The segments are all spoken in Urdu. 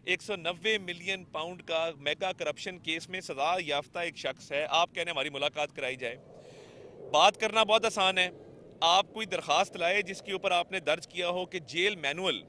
190 ملین پاؤنڈ کا میگا کرپشن کیس میں سزا یافتہ ایک شخص ہے. آپ کہنے ہماری ملاقات کرائی جائے. بات کرنا بہت آسان ہے. آپ کوئی درخواست لائے جس کے اوپر آپ نے درج کیا ہو کہ جیل مینول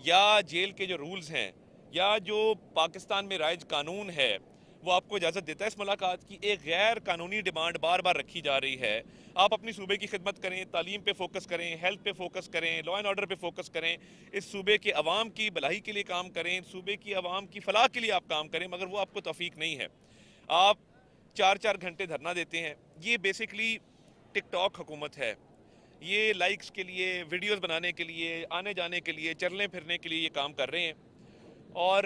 یا جیل کے جو رولز ہیں یا جو پاکستان میں رائج قانون ہے وہ آپ کو اجازت دیتا ہے اس ملاقات کی. ایک غیر قانونی ڈیمانڈ بار بار رکھی جا رہی ہے. آپ اپنی صوبے کی خدمت کریں, تعلیم پہ فوکس کریں, ہیلتھ پہ فوکس کریں, لا اینڈ آرڈر پہ فوکس کریں, اس صوبے کے عوام کی بھلائی کے لیے کام کریں, صوبے کی عوام کی فلاح کے لیے آپ کام کریں, مگر وہ آپ کو توفیق نہیں ہے. آپ 4 گھنٹے دھرنا دیتے ہیں. یہ بیسکلی ٹک ٹاک حکومت ہے. یہ لائکس کے لیے, ویڈیوز بنانے کے لیے, آنے جانے کے لیے, چلنے پھرنے کے لیے یہ کام کر رہے ہیں. اور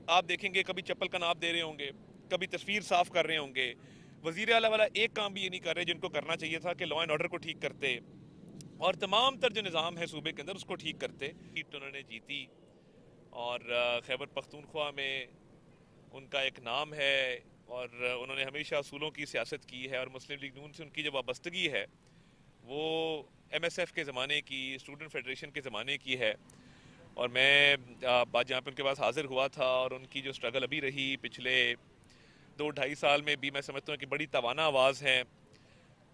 آپ دیکھیں گے کبھی چپل کا ناپ دے رہے ہوں گے, کبھی تصویر صاف کر رہے ہوں گے. وزیر اعلیٰ والا ایک کام بھی یہ نہیں کر رہے جن کو کرنا چاہیے تھا کہ لا اینڈ آرڈر کو ٹھیک کرتے اور تمام تر جو نظام ہے صوبے کے اندر اس کو ٹھیک کرتے. سیٹ انہوں نے جیتی اور خیبر پختونخوا میں ان کا ایک نام ہے اور انہوں نے ہمیشہ اصولوں کی سیاست کی ہے اور مسلم لیگ نون سے ان کی جو وابستگی ہے وہ ایم ایس ایف کے زمانے کی, اسٹوڈنٹ فیڈریشن کے زمانے کی ہے. اور میں جہاں پہ ان کے پاس حاضر ہوا تھا اور ان کی جو سٹرگل ابھی رہی پچھلے 2-2.5 سال میں بھی, میں سمجھتا ہوں کہ بڑی توانا آواز ہے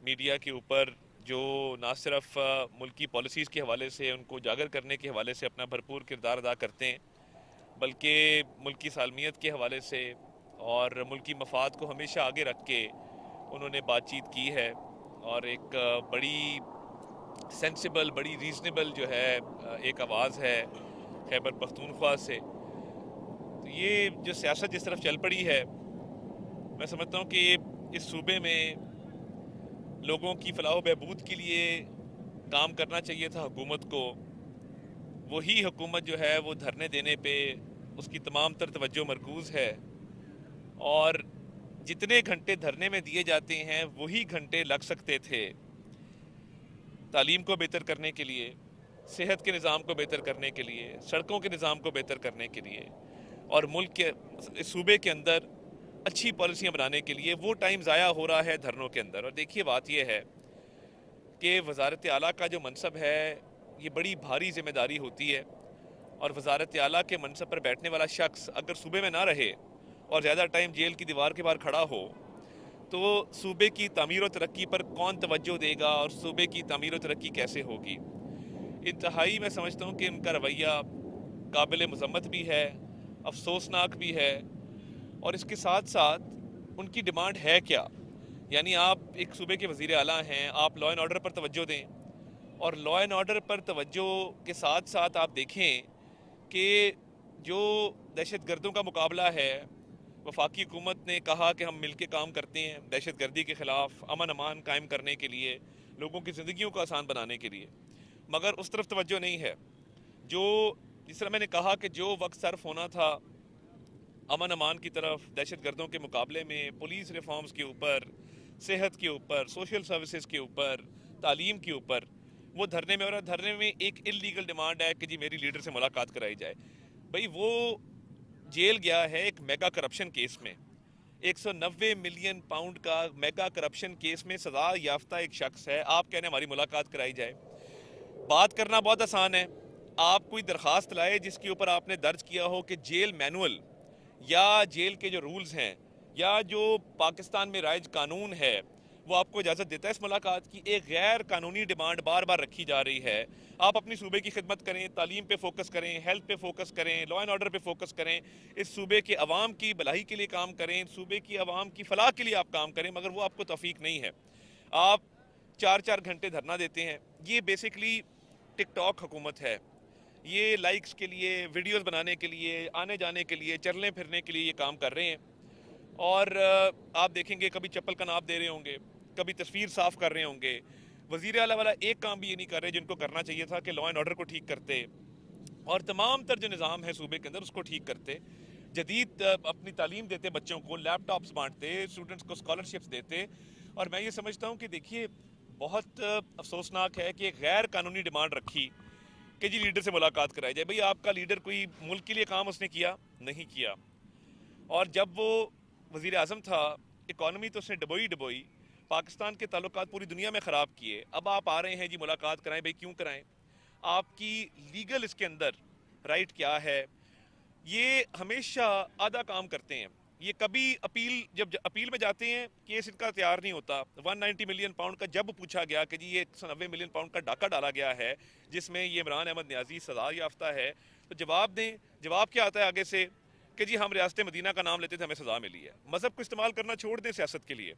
میڈیا کے اوپر جو نہ صرف ملکی پالیسیز کے حوالے سے ان کو اجاگر کرنے کے حوالے سے اپنا بھرپور کردار ادا کرتے ہیں, بلکہ ملکی سالمیت کے حوالے سے اور ملکی مفاد کو ہمیشہ آگے رکھ کے انہوں نے بات چیت کی ہے. اور ایک بڑی سینسیبل, بڑی ریزنیبل جو ہے ایک آواز ہے خیبر پختونخوا سے. تو یہ جو سیاست جس طرف چل پڑی ہے, میں سمجھتا ہوں کہ اس صوبے میں لوگوں کی فلاح و بہبود کے لیے کام کرنا چاہیے تھا حکومت کو. وہی حکومت جو ہے وہ دھرنے دینے پہ اس کی تمام تر توجہ مرکوز ہے, اور جتنے گھنٹے دھرنے میں دیے جاتے ہیں وہی گھنٹے لگ سکتے تھے تعلیم کو بہتر کرنے کے لیے, صحت کے نظام کو بہتر کرنے کے لیے, سڑکوں کے نظام کو بہتر کرنے کے لیے, اور ملک کے صوبے کے اندر اچھی پالیسیاں بنانے کے لیے. وہ ٹائم ضائع ہو رہا ہے دھرنوں کے اندر. اور دیکھیے بات یہ ہے کہ وزارت اعلیٰ کا جو منصب ہے یہ بڑی بھاری ذمہ داری ہوتی ہے, اور وزارت اعلیٰ کے منصب پر بیٹھنے والا شخص اگر صوبے میں نہ رہے اور زیادہ ٹائم جیل کی دیوار کے باہر کھڑا ہو تو صوبے کی تعمیر و ترقی پر کون توجہ دے گا اور صوبے کی تعمیر و ترقی کیسے ہوگی. انتہائی میں سمجھتا ہوں کہ ان کا رویہ قابل مذمت بھی ہے, افسوسناک بھی ہے, اور اس کے ساتھ ساتھ ان کی ڈیمانڈ ہے کیا. یعنی آپ ایک صوبے کے وزیر اعلیٰ ہیں, آپ لا اینڈ آرڈر پر توجہ دیں, اور لا اینڈ آرڈر پر توجہ کے ساتھ ساتھ آپ دیکھیں کہ جو دہشت گردوں کا مقابلہ ہے, وفاقی حکومت نے کہا کہ ہم مل کے کام کرتے ہیں دہشت گردی کے خلاف, امن امان قائم کرنے کے لیے, لوگوں کی زندگیوں کو آسان بنانے کے لیے, مگر اس طرف توجہ نہیں ہے. جو جس طرح میں نے کہا کہ جو وقت صرف ہونا تھا امن امان کی طرف, دہشت گردوں کے مقابلے میں, پولیس ریفارمز کے اوپر, صحت کے اوپر, سوشل سروسز کے اوپر, تعلیم کے اوپر, وہ دھرنے میں. اور دھرنے میں ایک انلیگل ڈیمانڈ ہے کہ جی میری لیڈر سے ملاقات کرائی جائے. بھئی وہ جیل گیا ہے ایک میگا کرپشن کیس میں, 190 ملین پاؤنڈ کا میگا کرپشن کیس میں سزا یافتہ ایک شخص ہے. آپ کہنے ہماری ملاقات کرائی جائے. بات کرنا بہت آسان ہے. آپ کوئی درخواست لائے جس کے اوپر آپ نے درج کیا ہو کہ جیل مینول یا جیل کے جو رولز ہیں یا جو پاکستان میں رائج قانون ہے وہ آپ کو اجازت دیتا ہے اس ملاقات کی. ایک غیر قانونی ڈیمانڈ بار بار رکھی جا رہی ہے. آپ اپنی صوبے کی خدمت کریں, تعلیم پہ فوکس کریں, ہیلتھ پہ فوکس کریں, لا اینڈ آرڈر پہ فوکس کریں, اس صوبے کے عوام کی بھلائی کے لیے کام کریں, صوبے کی عوام کی فلاح کے لیے آپ کام کریں, مگر وہ آپ کو توفیق نہیں ہے. آپ 4 گھنٹے دھرنا دیتے ہیں. یہ بیسکلی ٹک ٹاک حکومت ہے. یہ لائکس کے لیے, ویڈیوز بنانے کے لیے, آنے جانے کے لیے, چلنے پھرنے کے لیے یہ کام کر رہے ہیں. اور آپ دیکھیں گے کبھی چپل کا ناپ دے رہے ہوں گے, کبھی تصویر صاف کر رہے ہوں گے. وزیر اعلیٰ والا ایک کام بھی یہ نہیں کر رہے جن کو کرنا چاہیے تھا کہ لا اینڈ آرڈر کو ٹھیک کرتے اور تمام تر جو نظام ہے صوبے کے اندر اس کو ٹھیک کرتے, جدید اپنی تعلیم دیتے, بچوں کو لیپ ٹاپس بانٹتے, اسٹوڈنٹس کو اسکالرشپس دیتے. اور میں یہ سمجھتا ہوں کہ دیکھیے بہت افسوسناک ہے کہ ایک غیر قانونی ڈیمانڈ رکھی کہ جی لیڈر سے ملاقات کرائی جائے. بھئی آپ کا لیڈر کوئی ملک کے لیے کام اس نے کیا نہیں کیا, اور جب وہ وزیر اعظم تھا اکانومی تو اس نے ڈبوئی, پاکستان کے تعلقات پوری دنیا میں خراب کیے. اب آپ آ رہے ہیں جی ملاقات کرائیں. بھئی کیوں کرائیں؟ آپ کی لیگل اس کے اندر رائٹ کیا ہے؟ یہ ہمیشہ آدھا کام کرتے ہیں. یہ کبھی جب اپیل میں جاتے ہیں کیس ان کا تیار نہیں ہوتا. 190 ملین پاؤنڈ کا جب پوچھا گیا کہ جی یہ 190 ملین پاؤنڈ کا ڈاکہ ڈالا گیا ہے جس میں یہ عمران احمد نیازی سزا یافتہ ہے, تو جواب دیں. جواب کیا آتا ہے آگے سے کہ جی ہم ریاست مدینہ کا نام لیتے تھے, ہمیں سزا ملی ہے. مذہب کو استعمال کرنا چھوڑ دیں سیاست کے لیے.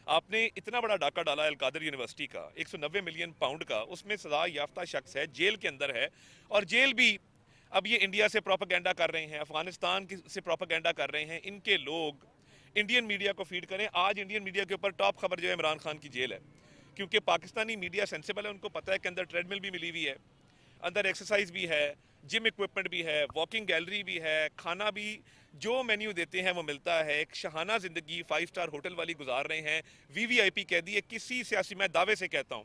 آپ نے اتنا بڑا ڈاکہ ڈالا القادر یونیورسٹی کا 190 ملین پاؤنڈ کا, اس میں سزا یافتہ شخص ہے, جیل کے اندر ہے, اور جیل بھی اب یہ انڈیا سے پروپیگنڈا کر رہے ہیں, افغانستان سے پروپیگنڈا کر رہے ہیں. ان کے لوگ انڈین میڈیا کو فیڈ کریں. آج انڈین میڈیا کے اوپر ٹاپ خبر جو ہے عمران خان کی جیل ہے, کیونکہ پاکستانی میڈیا سینسیبل ہے, ان کو پتہ ہے کہ اندر ٹریڈ مل بھی ملی ہوئی ہے, اندر ایکسرسائز بھی ہے, جم اکوپمنٹ بھی ہے, واکنگ گیلری بھی ہے, کھانا بھی جو مینیو دیتے ہیں وہ ملتا ہے. ایک شہانہ زندگی 5 اسٹار ہوٹل والی گزار رہے ہیں. VVIP قیدی ہے. کسی سیاسی, میں دعوے سے کہتا ہوں,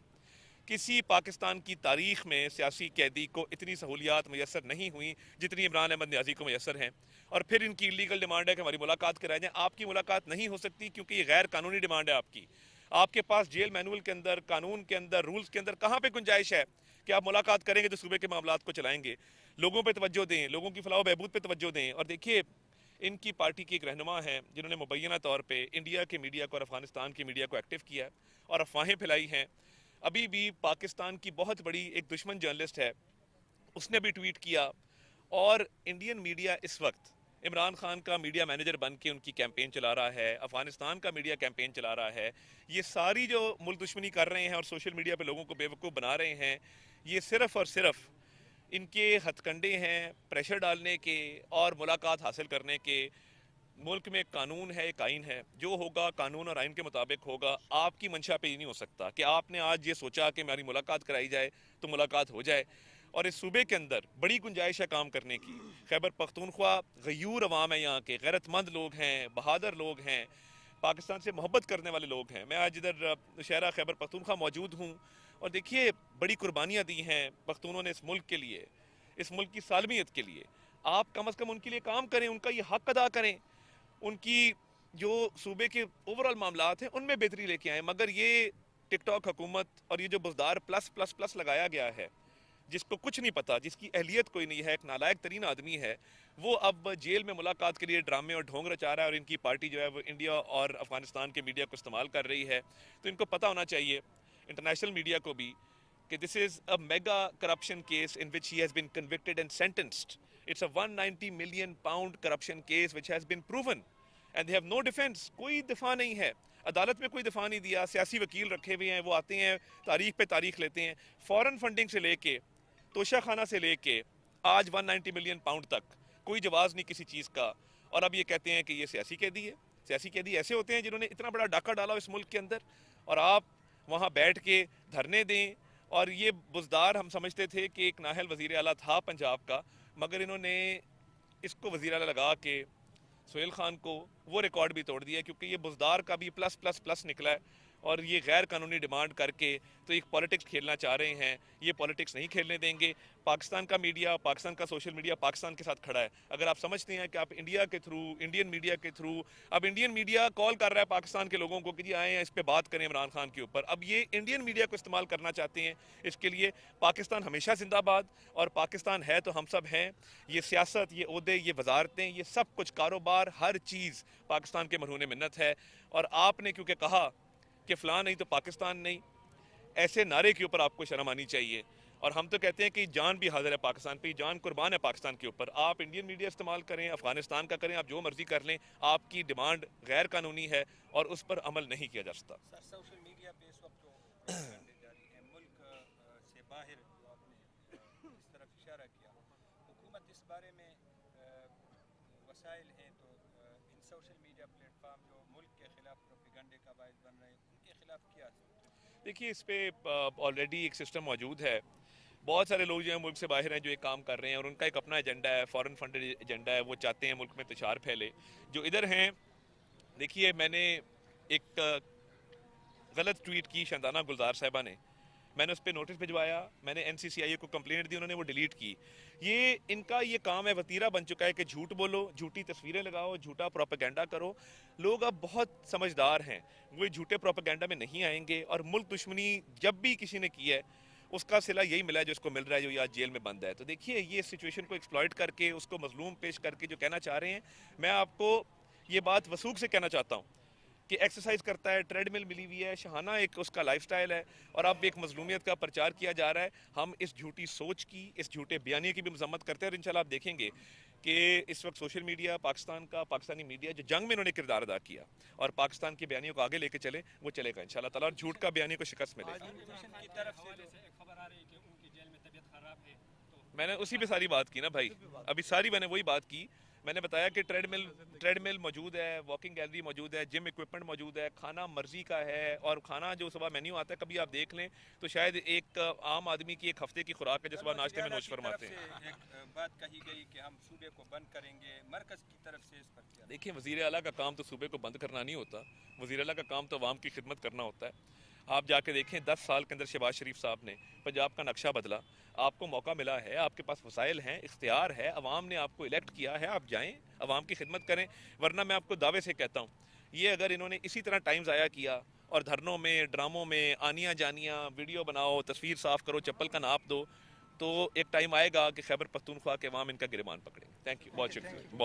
کسی پاکستان کی تاریخ میں سیاسی قیدی کو اتنی سہولیات میسر نہیں ہوئی جتنی عمران احمد نیازی کو میسر ہیں. اور پھر ان کی ایلیگل ڈیمانڈ ہے کہ ہماری ملاقات کرائے جائیں. آپ کی ملاقات نہیں ہو سکتی کیونکہ یہ غیر قانونی ڈیمانڈ ہے آپ کی. آپ کے پاس جیل مینول کے اندر, قانون کے اندر, رولز کے اندر کہاں پہ گنجائش ہے کہ آپ ملاقات کریں گے تو صوبے کے معاملات کو چلائیں گے. لوگوں پہ توجہ دیں, لوگوں کی فلاح و بہبود پہ توجہ دیں. اور دیکھیے ان کی پارٹی کی ایک رہنما ہیں جنہوں نے مبینہ طور پہ انڈیا کے میڈیا کو اور افغانستان کی میڈیا کو ایکٹیو کیا ہے اور افواہیں پھیلائی ہیں. ابھی بھی پاکستان کی بہت بڑی ایک دشمن جرنلسٹ ہے, اس نے بھی ٹویٹ کیا, اور انڈین میڈیا اس وقت عمران خان کا میڈیا مینیجر بن کے ان کی کیمپین چلا رہا ہے, افغانستان کا میڈیا کیمپین چلا رہا ہے. یہ ساری جو ملک دشمنی کر رہے ہیں اور سوشل میڈیا پہ لوگوں کو بے وقوف بنا رہے ہیں, یہ صرف اور صرف ان کے ہتھ کنڈے ہیں پریشر ڈالنے کے اور ملاقات حاصل کرنے کے. ملک میں قانون ہے, ایک آئین ہے, جو ہوگا قانون اور آئین کے مطابق ہوگا. آپ کی منشا پہ یہ نہیں ہو سکتا کہ آپ نے آج یہ سوچا کہ ہماری ملاقات کرائی جائے تو ملاقات ہو جائے. اور اس صوبے کے اندر بڑی گنجائش ہے کام کرنے کی. خیبر پختونخوا غیور عوام ہے, یہاں کے غیرت مند لوگ ہیں, بہادر لوگ ہیں, پاکستان سے محبت کرنے والے لوگ ہیں. میں آج ادھر شہرہ خیبر پختونخوا موجود ہوں, اور دیکھیے بڑی قربانیاں دی ہیں پختونوں نے اس ملک کے لیے, اس ملک کی سالمیت کے لیے. آپ کم از کم ان کے لیے کام کریں, ان کا یہ حق ادا کریں. ان کی جو صوبے کے اوورال معاملات ہیں ان میں بہتری لے کے آئیں. مگر یہ ٹک ٹاک حکومت اور یہ جو بزدار پلس پلس پلس لگایا گیا ہے, جس کو کچھ نہیں پتا, جس کی اہلیت کوئی نہیں ہے, ایک نالائق ترین آدمی ہے, وہ اب جیل میں ملاقات کے لیے ڈرامے اور ڈھونگ رچا رہا ہے. اور ان کی پارٹی جو ہے وہ انڈیا اور افغانستان کے میڈیا کو استعمال کر رہی ہے. تو ان کو پتہ ہونا چاہیے, انٹرنیشنل میڈیا کو بھی, کہ this is a mega corruption case in which he has been convicted and sentenced. It's a 190 million pound corruption case which has been proven. And they have no defense. کوئی دفاع نہیں ہے, عدالت میں کوئی دفاع نہیں دیا. سیاسی وکیل رکھے ہوئے ہیں, وہ آتے ہیں تاریخ پہ تاریخ لیتے ہیں. فورن فنڈنگ سے لے کے, توشہ خانہ سے لے کے, آج 190 ملین پاؤنڈ تک کوئی جواز نہیں کسی چیز کا. اور اب یہ کہتے ہیں کہ یہ سیاسی قیدی ہے. سیاسی قیدی ایسے ہوتے ہیں جنہوں نے اتنا بڑا ڈاکہ ڈالا اس ملک کے اندر, اور آپ وہاں بیٹھ کے دھرنے دیں. اور یہ بزدار ہم سمجھتے تھے کہ ایک نااہل وزیر اعلیٰ تھا پنجاب کا, مگر انہوں نے اس کو وزیر اعلیٰ لگا کے سہیل خان کو وہ ریکارڈ بھی توڑ دیا, کیونکہ یہ بزدار کا بھی پلس پلس پلس نکلا ہے. اور یہ غیر قانونی ڈیمانڈ کر کے تو ایک پالیٹکس کھیلنا چاہ رہے ہیں. یہ پالیٹکس نہیں کھیلنے دیں گے. پاکستان کا میڈیا, پاکستان کا سوشل میڈیا پاکستان کے ساتھ کھڑا ہے. اگر آپ سمجھتے ہیں کہ آپ انڈیا کے تھرو, انڈین میڈیا کے تھرو, اب انڈین میڈیا کال کر رہا ہے پاکستان کے لوگوں کو کہ جی آئیں اس پہ بات کریں عمران خان کے اوپر, اب یہ انڈین میڈیا کو استعمال کرنا چاہتے ہیں اس کے لیے. پاکستان ہمیشہ زندہ باد, اور پاکستان ہے تو ہم سب ہیں. یہ سیاست, یہ عہدے, یہ وزارتیں, یہ سب کچھ کاروبار, ہر چیز پاکستان کے مرہون منت ہے. اور آپ نے کیونکہ کہا کہ فلاں نہیں تو پاکستان نہیں, ایسے نعرے کے اوپر آپ کو شرم آنی چاہیے. اور ہم تو کہتے ہیں کہ جان بھی حاضر ہے پاکستان پہ, جان قربان ہے پاکستان کے اوپر. آپ انڈین میڈیا استعمال کریں, افغانستان کا کریں, آپ جو مرضی کر لیں, آپ کی ڈیمانڈ غیر قانونی ہے اور اس پر عمل نہیں کیا جا سکتا. سر سوشل میڈیا پہ اس وقت جو پروپیگنڈے جاری ہیں ملک سے باہر, جو آپ نے اس طرف اشارہ کیا, حکومت اس بارے میں وسائل ہیں تو ان سوشل میڈیا پلیٹ فارم جو ملک کے خلاف پروپیگنڈے کا باعث بن رہے ہیں, ان کے خلاف کیا؟ دیکھیے اس پہ آلریڈی ایک سسٹم موجود ہے. بہت سارے لوگ جو ہیں ملک سے باہر ہیں جو ایک کام کر رہے ہیں, اور ان کا ایک اپنا ایجنڈا ہے, فورن فنڈڈ ایجنڈا ہے. وہ چاہتے ہیں ملک میں انتشار پھیلے. جو ادھر ہیں, دیکھیے میں نے ایک غلط ٹویٹ کی شاندانہ گلزار صاحبہ نے, میں نے اس پہ نوٹس بھجوایا, میں نے NCCI کو کمپلینٹ دی, انہوں نے وہ ڈیلیٹ کی. یہ ان کا یہ کام ہے, وتیرہ بن چکا ہے کہ جھوٹ بولو, جھوٹی تصویریں لگاؤ, جھوٹا پروپیگنڈا کرو. لوگ اب بہت سمجھدار ہیں, وہ جھوٹے پروپیگنڈا میں نہیں آئیں گے. اور ملک دشمنی جب بھی کسی نے کی ہے اس کا صلہ یہی ملا ہے جو اس کو مل رہا ہے، جو یہ آج جیل میں بند ہے. تو دیکھیے یہ سچویشن کو ایکسپلائٹ کر کے اس کو مظلوم پیش کر کے جو کہنا چاہ رہے ہیں، میں آپ کو یہ بات وثوق سے کہنا چاہتا ہوں کہ ایکسرسائز کرتا ہے، ٹریڈ مل ملی ہوئی ہے، شہانہ ایک اس کا لائف سٹائل ہے، اور اب ایک مظلومیت کا پرچار کیا جا رہا ہے. ہم اس جھوٹی سوچ کی، اس جھوٹے بیانیے کی بھی مذمت کرتے ہیں، اور انشاءاللہ آپ دیکھیں گے کہ اس وقت سوشل میڈیا پاکستان کا، پاکستانی میڈیا جو جنگ میں انہوں نے کردار ادا کیا اور پاکستان کے بیانیوں کو آگے لے کے چلے، وہ چلے گا انشاءاللہ تعالیٰ، اور جھوٹ کا بیانیے کو شکست ملے گا. اپوزیشن کی طرف سے جو خبر آ رہی ہے کہ ان کی جیل میں طبیعت خراب ہے، تو میں نے اسی پہ ساری بات کی نا بھائی، ابھی ساری میں نے وہی بات کی. میں نے بتایا کہ ٹریڈ مل موجود ہے، واکنگ گیلری موجود ہے، جم اکوپمنٹ موجود ہے، کھانا مرضی کا ہے، اور کھانا جو صبح مینیو آتا ہے کبھی آپ دیکھ لیں تو شاید ایک عام آدمی کی ایک ہفتے کی خوراک ہے جو صبح ناشتے میں نوش فرماتے ہیں. ایک بات کہی گئی کہ ہم صوبے کو بند کریں گے، مرکز کی طرف سے اس پر کیا؟ دیکھیں وزیر اعلیٰ کا کام تو صوبے کو بند کرنا نہیں ہوتا، وزیر اعلیٰ کا کام تو عوام کی خدمت کرنا ہوتا ہے. آپ جا کے دیکھیں 10 سال کے اندر شہباز شریف صاحب نے پنجاب کا نقشہ بدلا. آپ کو موقع ملا ہے، آپ کے پاس وسائل ہیں، اختیار ہے، عوام نے آپ کو الیکٹ کیا ہے، آپ جائیں عوام کی خدمت کریں. ورنہ میں آپ کو دعوے سے کہتا ہوں، یہ اگر انہوں نے اسی طرح ٹائم ضائع کیا اور دھرنوں میں، ڈراموں میں آنیاں جانیاں، ویڈیو بناؤ، تصویر صاف کرو، چپل کا ناپ دو، تو ایک ٹائم آئے گا کہ خیبر پختونخوا کے عوام ان کا گریبان پکڑیں گے. تھینک یو، بہت شکریہ، بہت